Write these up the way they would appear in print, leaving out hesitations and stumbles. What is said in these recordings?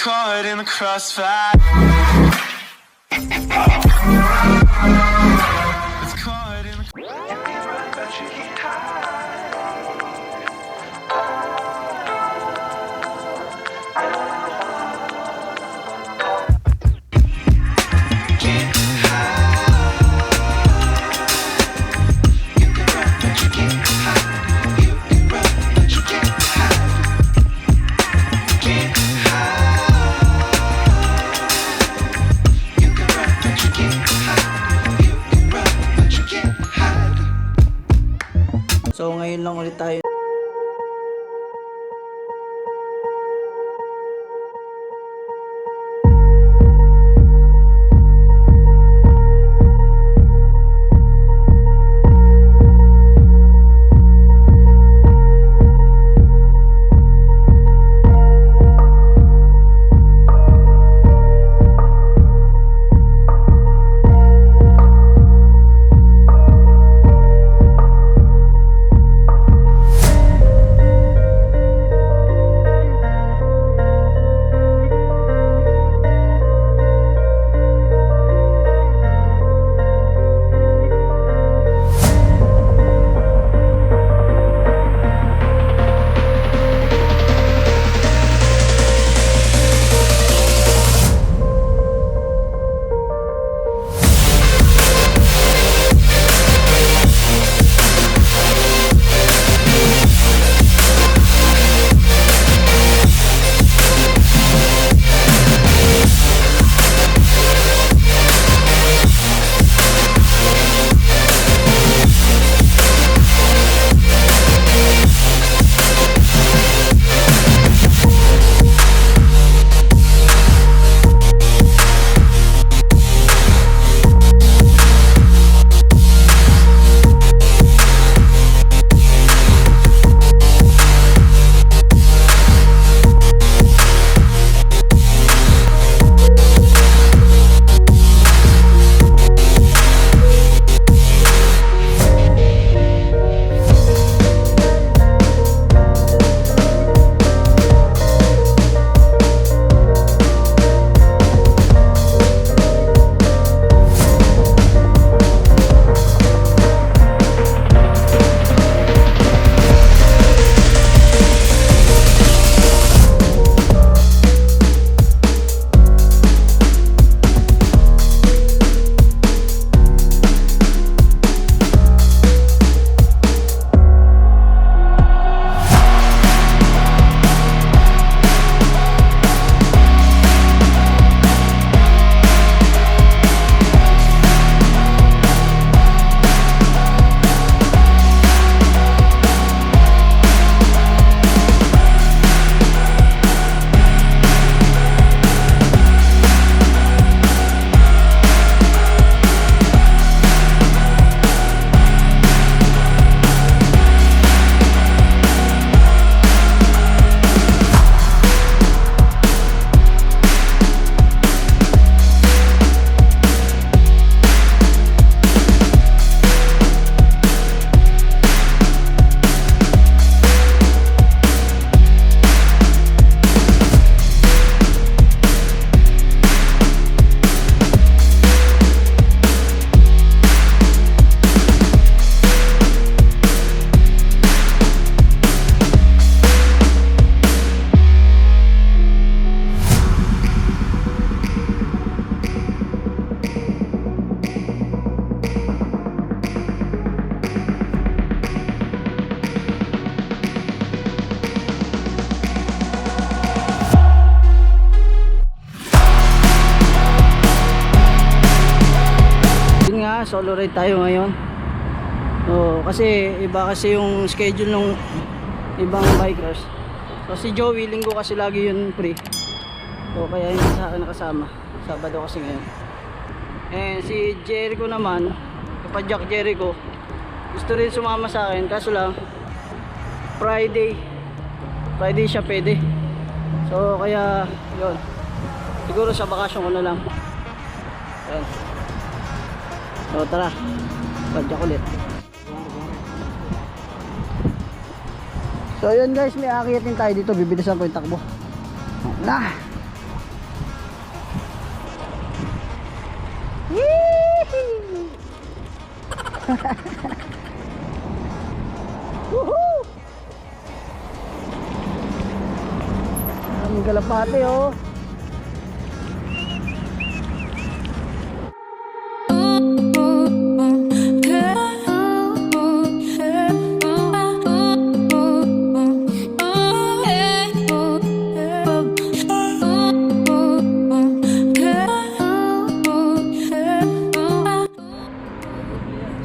caught in the crossfire. It's caught in the So ngayon lang ulit tayo. Solo ride tayo ngayon. So, kasi iba kasi yung schedule ng ibang bikers. So si Joey, linggo kasi lagi yun free. So kaya hindi sa akin nakasama. Sabado kasi ngayon. And si Jericho naman, Jack Jericho, gusto rin sumama sa akin, kaso lang Friday siya pwede. So kaya yun, siguro sa bakasyon ko na lang. Ayan. So tara, padyak ulit. So yun guys, may akitin tayo dito, bibilisan ko yung takbo. Na Woohoo! Ang kalapate oh.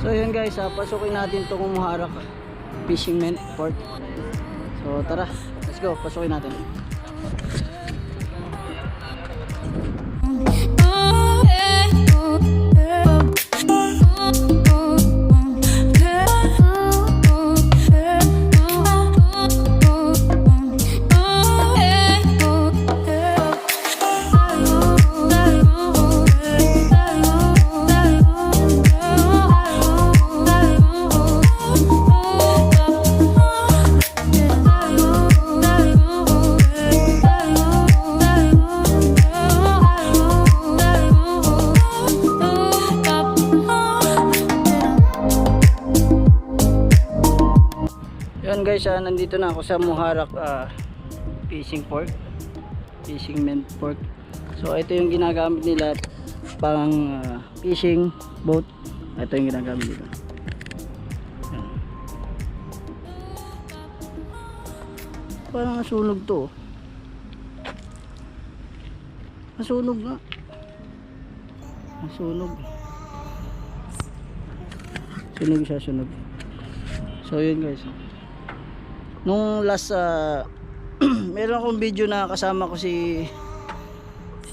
So yun guys, pasukin natin itong Muharraq Fisherman Port. So tara, let's go, pasukin natin. Yan guys, nandito na ako sa Muharraq fishing port, fisherman port. So ito yung ginagamit nila pang fishing boat. Ito yung ginagamit nila. Yan. Parang nasunog to. Nasunog nga. Nasunog. Sunog siya, sunog. So yun guys. Nung last meron akong video na kasama ko si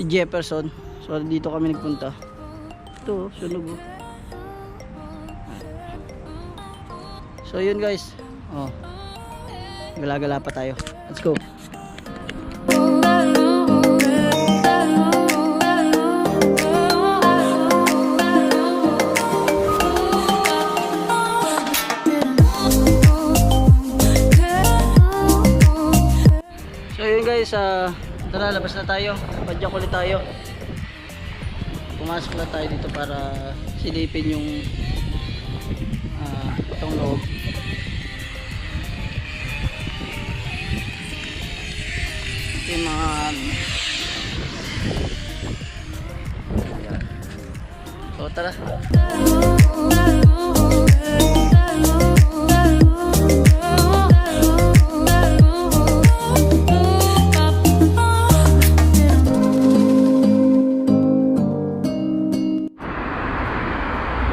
Jefferson. So dito kami nagpunta. Ito, sunog oh. So yun guys. Oh. Gala-gala pa tayo. Let's go. Guys, tara, labas na tayo. Padyak ulit tayo. Pumasok na tayo dito para silipin yung itong loob. Ito yung mga ayan. So tara.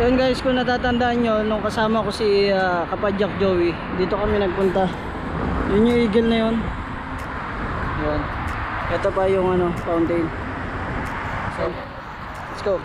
Yun guys, kung natatandaan nyo, nung kasama ko si Kapadyak Joey, dito kami nagpunta. Yun yung eagle na yun. Yun. Ito pa yung fountain. So, let's go.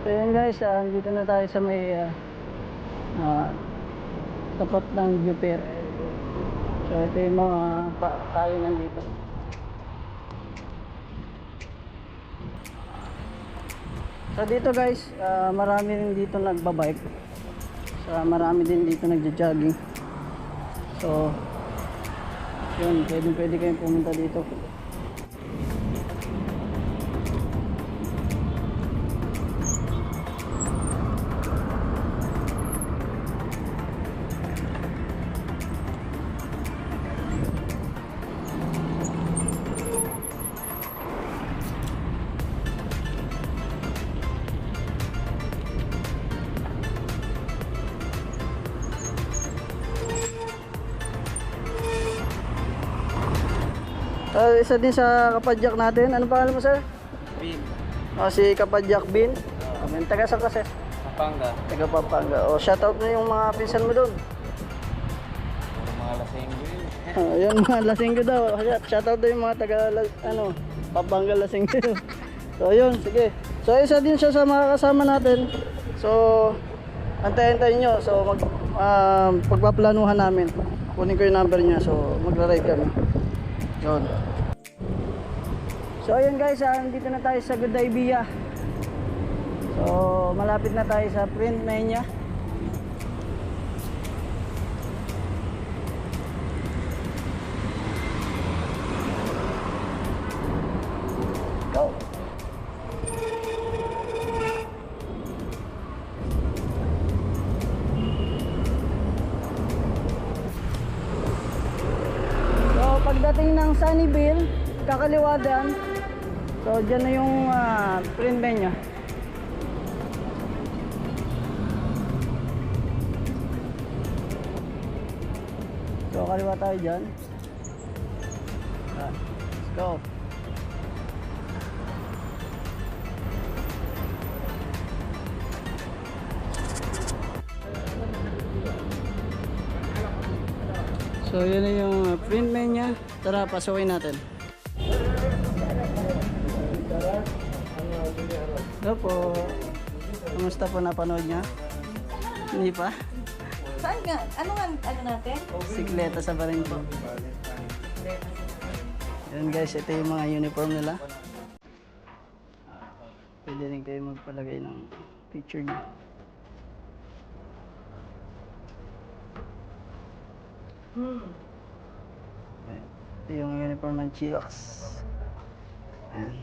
So yun guys, dito na tayo sa may tapat ng Jupiter. So ito yung mga tayo nandito. So dito guys, marami rin dito nagbabike. So marami din dito nagja-jogging. So yun, pwede kayong pumunta dito. Isa din sa kapadyak natin. Ano pangalan mo, sir? Bin. Si Kapadyak Bin. Taga saan kasi? Pampanga. Taga Pampanga. Shoutout na yung mga pinsan mo doon. Mga lasenggo yun. Yan mga lasenggo daw. Shoutout daw yung mga taga Pampanga lasenggo. So yun, sige. So isa din siya sa mga kasama natin. So antayin nyo. So pagpaplanuhan namin. Kunin ko yung number niya. So magra-ride kami. Yun. So ayun guys, dito na tayo sa Godiva. So malapit na tayo sa Print Mania. Go. So pagdating ng Sunnyville, kakaliwa dyan. So dyan na yung Print Mania. So kaliwa tayo dyan. Let's go. So yun na yung Print Mania. Tara, pasukin natin. Hello po. Kamusta po, napanood niya? Hindi pa? Saan nga? Ano natin? Sikleta sa barin po. Yan guys, ito yung mga uniform nila. Pwede rin kayo magpalagay ng picture niya. Ito yung uniform ng Chillax. Ayan.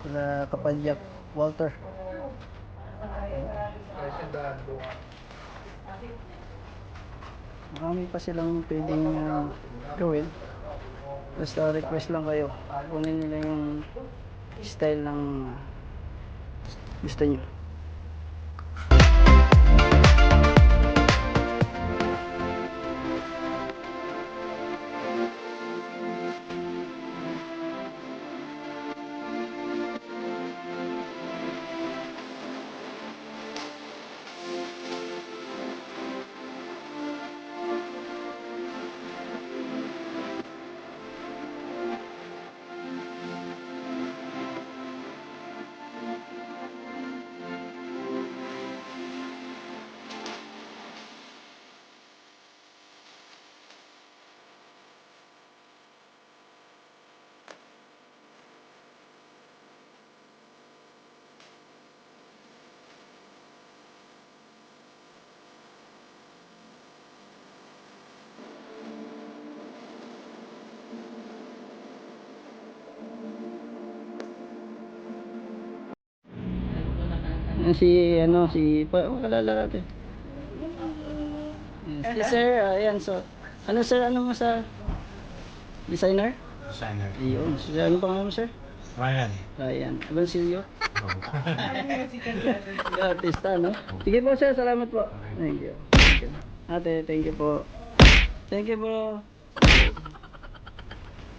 Sila Kapadyak Walter. Marami pa silang pwedeng gawin. Basta request lang kayo. Kunin nila yung style ng gusto nyo. Si pakalala natin. Si sir, ayan, so ano sir, ano mo sa designer? Designer. Iyon, sir, ano pangalan mo sir? Ryan. Ryan, Abansilio. Artista, no? Sige po sir, salamat po. Thank you. Ate, thank you po. Thank you po.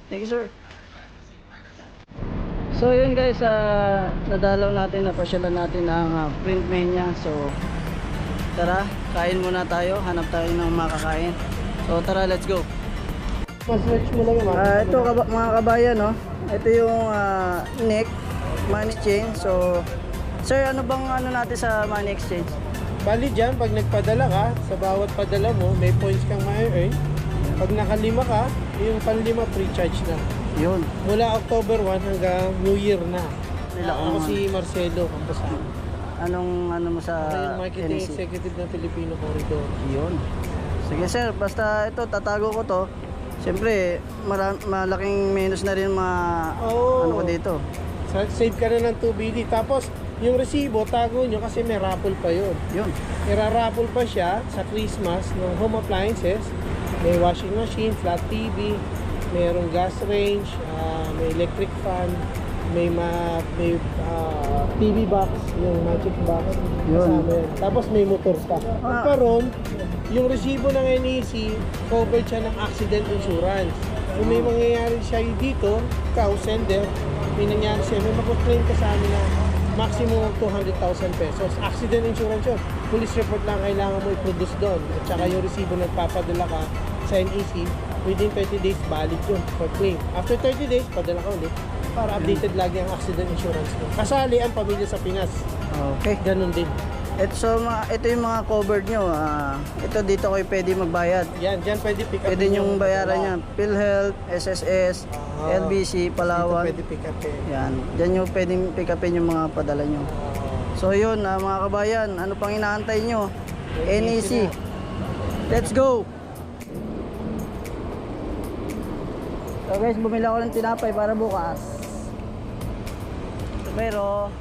Thank you sir. So yun guys, nadalaw natin, napasyalan natin ang Print Mania. So tara, kain muna tayo, hanap tayo ng makakain. So tara, let's go. Switch mo lang yung Ito mga kabayan, no? Ito yung neck money chain. So Sir, ano bang ano natin sa money exchange? Bali dyan, pag nagpadala ka, sa bawat padala mo, may points kang ma-earn. Pag nakalima ka, yung panlima free charge na. Yun. Mula October 1 hanggang New Year na. Nila Ako si Marcelo Campasano. Anong ano mo sa Ako yung marketing NEC? executive ng Filipino Corridor. Yun. Sige sir, basta ito, tatago ko to. Siyempre, malaking minus na rin Oo. ano ko dito. Save ka na ng 2 BD. Tapos, yung resibo, tago nyo kasi may raffle pa yun. Yun. Ira-raffle pa siya sa Christmas ng home appliances. May washing machine, flat TV, mayroong gas range, may electric fan, may TV box, yung magic box. Yun. Kasama yun. Tapos may motor pa. Pagkaroon, yung resibo ng NEC, covered siya ng accident insurance. Kung may mangyayari siya dito, ikaw, sender, may nangyari siya, may mag-claim ka sa amin na maximum of 200,000 pesos. Accident insurance yun. Police report lang kailangan mo i-produce doon. At saka yung resibo nagpapadala ka sa NEC, within 30 days valid yun for claim. After 30 days, padala ka ulit para updated lagi ang accident insurance mo. Kasali ang pamilya sa Pinas. Okay. Ganun din. Ito yung mga covered nyo. Ito dito kayo pwede magbayad. Yan, dyan pwede pick up. Pwede nyong bayaran yan. PhilHealth, SSS, LBC, Palawan. Dito pwede pick up eh. Yan. Diyan nyo pwedeng pick upin yung mga padala nyo. So yun, mga kabayan, ano pang inaantay nyo? NEC. Let's go! So guys, bumili ako ng tinapay para bukas. Pero,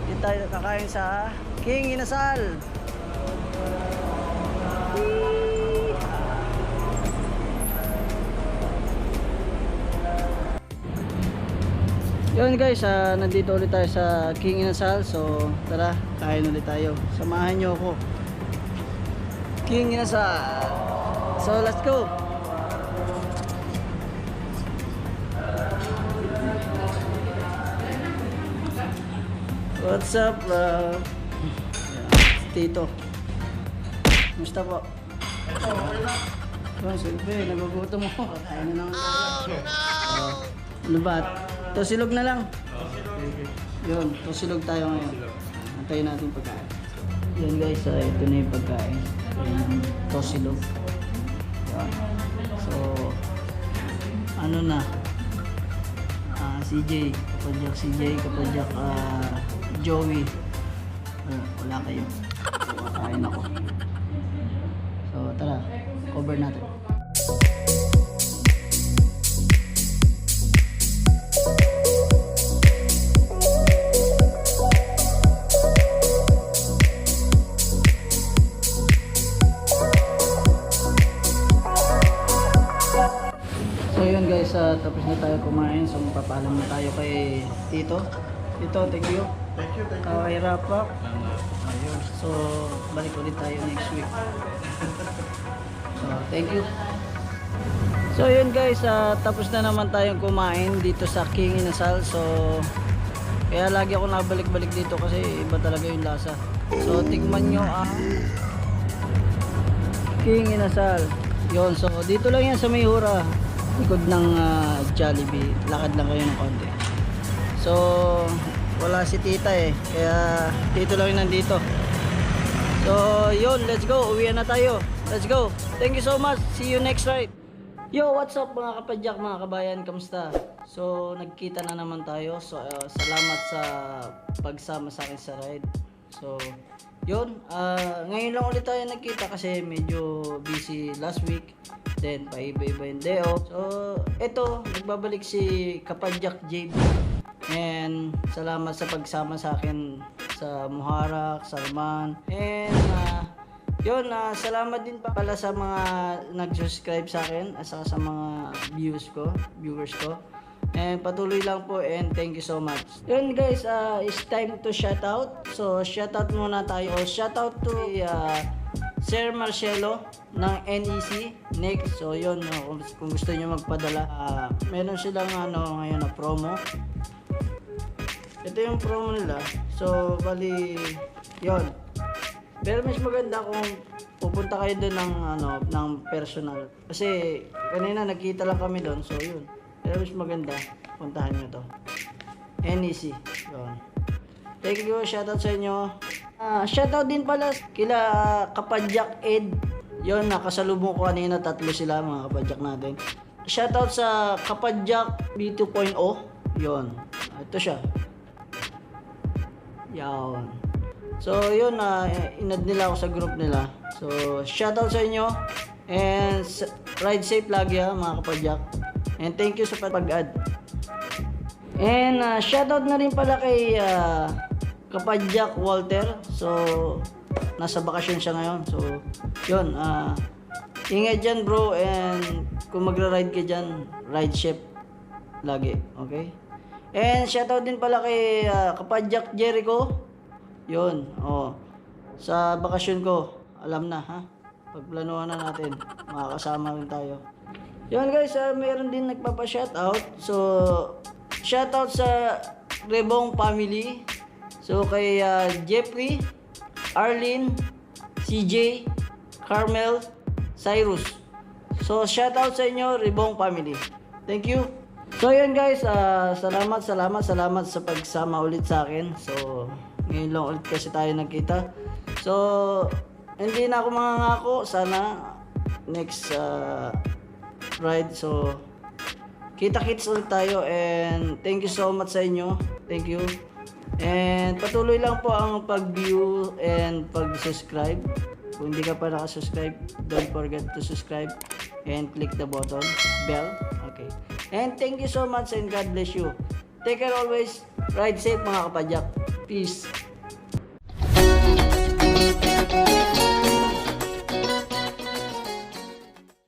dito tayo kakain sa King Inasal. Yun guys, nandito ulit tayo sa King Inasal. So tara, kain ulit tayo. Samahan nyo ako. King Inasal. So let's go. What's up bro? Tito. Musta po? Oh, siyempre, nagugutom mo. Kain na lang. Oh no! Ano ba? Tosilog na lang. Yun, tosilog tayo ngayon. Antayin natin pagkain. Yan guys, ito na yung pagkain. Yan, tosilog. Yan. So, ano na? CJ, kapadyak CJ, kapadyak Joey. Wala kayo. So, kakain ako. So, tara. Cover natin. So yun guys, tapos na tayo kumain. So magpapaalam na tayo kay Tito. Tito, thank you. Thank you. Kay Rapak. Ayun. So balik ulit tayo next week. So thank you. So yun guys, tapos na naman tayong kumain dito sa King Inasal. So kaya lagi ako nabalik-balik dito kasi iba talaga yung lasa. So tigman nyo ang King Inasal. Yun, so dito lang yan sa Mayhura, likod ng Jollibee. Lakad lang kayo ng konti. So wala si tita eh, kaya dito lang yung nandito. So yun, let's go, uwi na tayo. Let's go, thank you so much, see you next ride. Yo, what's up mga kapadyak, mga kabayan, kamusta? So nagkita na naman tayo. So salamat sa pagsama sa akin sa ride. So yun, ngayon lang ulit tayo nagkita kasi medyo busy last week. Then paiba-iba yung day off. So eto, nagbabalik si Kapadyak JB. And salamat sa pagsama sa akin sa Muharraq, Salman. And yun, salamat din pala sa mga nag-subscribe sa akin at sa mga viewers ko. And patuloy lang po and thank you so much. Yun guys, it's time to shout out. So shout out muna tayo. Shout out to Sir Marcelo ng NEC Next. So yun, kung gusto niyo magpadala, meron silang ngayon na promo. Ito yung promo nila. So bali yun. Pero mas maganda kung pupunta kayo doon ng personal. Kasi kanina nagkita lang kami doon. So yun. Pero mas maganda, puntahan nyo to. NEC. Yun. Thank you, shoutout sa inyo. Shoutout din pala kila Kapadyak Ed. Yon, nakasalubong ko kanina, 3 sila mga kapadyak natin. Shoutout sa Kapadyak B2.0. Yon, ito siya. Yan. So, yun, inad nila ako sa group nila. So, shoutout sa inyo. And ride safe lagi mga kapadyak. And thank you sa pag-add. And shoutout na rin pala kay Kapadyak Walter. So, nasa bakasyon siya ngayon. So, yun. Ingat dyan bro. And kung magra-ride ka dyan, ride safe lagi. Okay? And shoutout din pala kay Kapadyak Jericho. Yun. Sa bakasyon ko. Alam na ha. Pagplanuhan na natin. Makakasama rin tayo. Yun guys. Meron din nagpapa-shoutout. So, shoutout sa Rebong family. So kay Jeffrey, Arlene, CJ, Carmel, Cyrus. So shoutout sa inyo, Rebong family. Thank you. So yun guys, salamat sa pagsama ulit sa akin. So ngayon lang ulit kasi tayo nagkita. So hindi na ako mangangako, sana next ride. So kita-kits ulit tayo and thank you so much sa inyo. Thank you. And patuloy lang po ang pag-view and pag-subscribe. Kung hindi ka pa nakasubscribe, don't forget to subscribe and click the button, bell. Okay. And thank you so much and God bless you. Take care always. Ride safe mga kapadyak. Peace.